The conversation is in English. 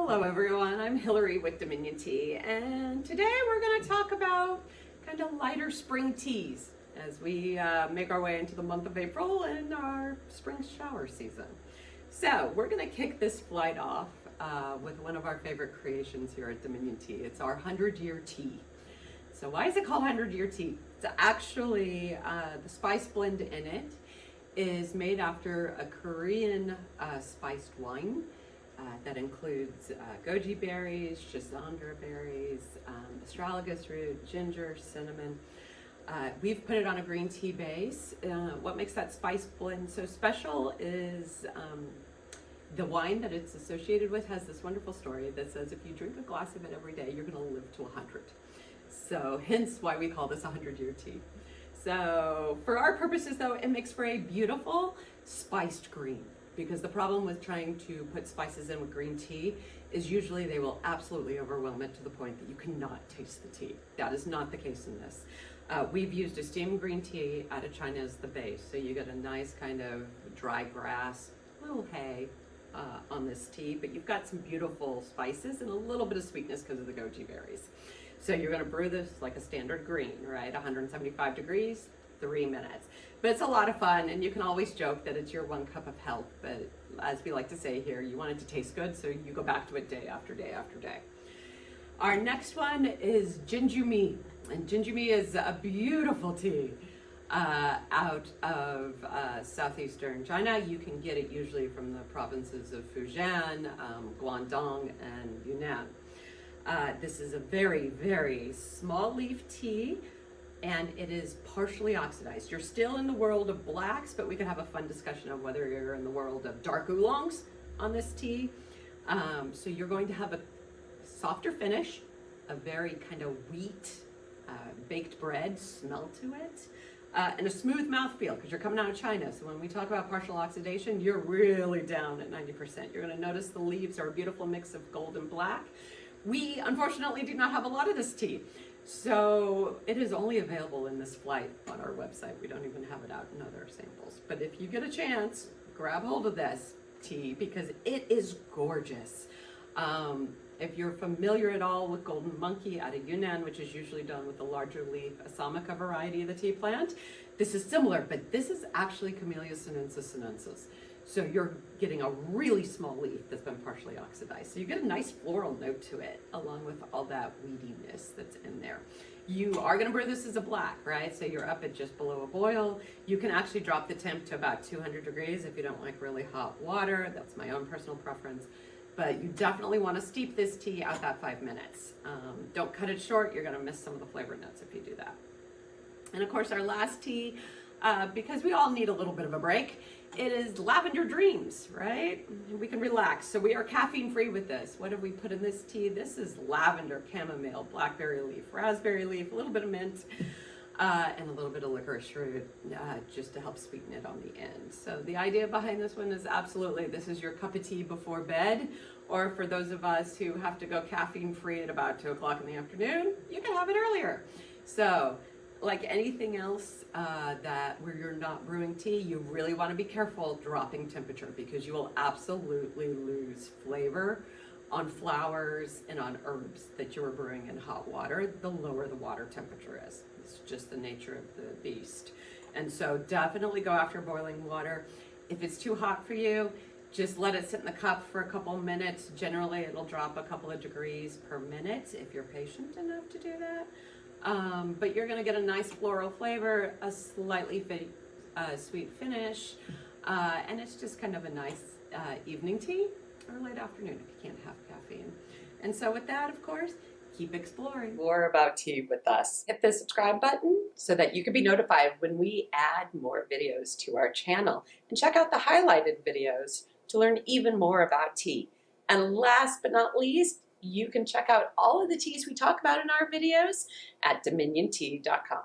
Hello everyone, I'm Hillary with Dominion Tea, and today we're going to talk about kind of lighter spring teas as we make our way into the month of April and our spring shower season. So we're going to kick this flight off with one of our favorite creations here at Dominion Tea. It's our 100-year tea. So why is it called 100-year tea? It's actually, the spice blend in it is made after a Korean spiced wine. That includes goji berries, schisandra berries, astragalus root, ginger, cinnamon. We've put it on a green tea base. What makes that spice blend so special is the wine that it's associated with has this wonderful story that says if you drink a glass of it every day, you're going to live to 100. So hence why we call this 100-year tea. So for our purposes though, it makes for a beautiful spiced green. Because the problem with trying to put spices in with green tea is usually they will absolutely overwhelm it to the point that you cannot taste the tea. That is not the case in this. We've used a steamed green tea out of China as the base. So you get a nice kind of dry grass, little hay on this tea, but you've got some beautiful spices and a little bit of sweetness because of the goji berries. So you're gonna brew this like a standard green, right? 175 degrees, 3 minutes. But it's a lot of fun, and you can always joke that it's your 1 cup of health, but as we like to say here, you want it to taste good, so you go back to it day after day after day. Our next one is Jin Jun Mei, and Jin Jun Mei is a beautiful tea out of southeastern China. You can get it usually from the provinces of Fujian, Guangdong, and Yunnan. This is a very, very small leaf tea, and it is partially oxidized. You're still in the world of blacks, but we could have a fun discussion of whether you're in the world of dark oolongs on this tea. So you're going to have a softer finish, a very kind of wheat baked bread smell to it, and a smooth mouthfeel because you're coming out of China. So when we talk about partial oxidation, you're really down at 90%. You're gonna notice the leaves are a beautiful mix of gold and black. We unfortunately do not have a lot of this tea. So it is only available in this flight on our website. We don't even have it out in other samples. But if you get a chance, grab hold of this tea because it is gorgeous. If you're familiar at all with Golden Monkey out of Yunnan, which is usually done with the larger leaf Assamica variety of the tea plant, this is similar, but this is actually Camellia sinensis sinensis. So you're getting a really small leaf that's been partially oxidized. So you get a nice floral note to it, along with all that weediness that's in there. You are gonna brew this as a black, right? So you're up at just below a boil. You can actually drop the temp to about 200 degrees if you don't like really hot water. That's my own personal preference. But you definitely wanna steep this tea out that 5 minutes. Don't cut it short, you're gonna miss some of the flavor notes if you do that. And of course our last tea, because we all need a little bit of a break, it is Lavender Dreams, right? We can relax. So we are caffeine free with this. What have we put in this tea? This is lavender, chamomile, blackberry leaf, raspberry leaf, a little bit of mint, and a little bit of licorice root, just to help sweeten it on the end. So the idea behind this one is absolutely, this is your cup of tea before bed, or for those of us who have to go caffeine free at about 2 o'clock in the afternoon, you can have it earlier. So like anything else where you're not brewing tea, you really want to be careful dropping temperature because you will absolutely lose flavor on flowers and on herbs that you are brewing in hot water the lower the water temperature is. It's just the nature of the beast. And so definitely go after boiling water. If it's too hot for you, just let it sit in the cup for a couple of minutes. Generally, it'll drop a couple of degrees per minute if you're patient enough to do that. But you're going to get a nice floral flavor, a slightly sweet finish, and it's just kind of a nice evening tea or late afternoon if you can't have caffeine. And so with that, of course, keep exploring more about tea with us. Hit the subscribe button so that you can be notified when we add more videos to our channel, and check out the highlighted videos to learn even more about tea. And last but not least, you can check out all of the teas we talk about in our videos at dominiontea.com.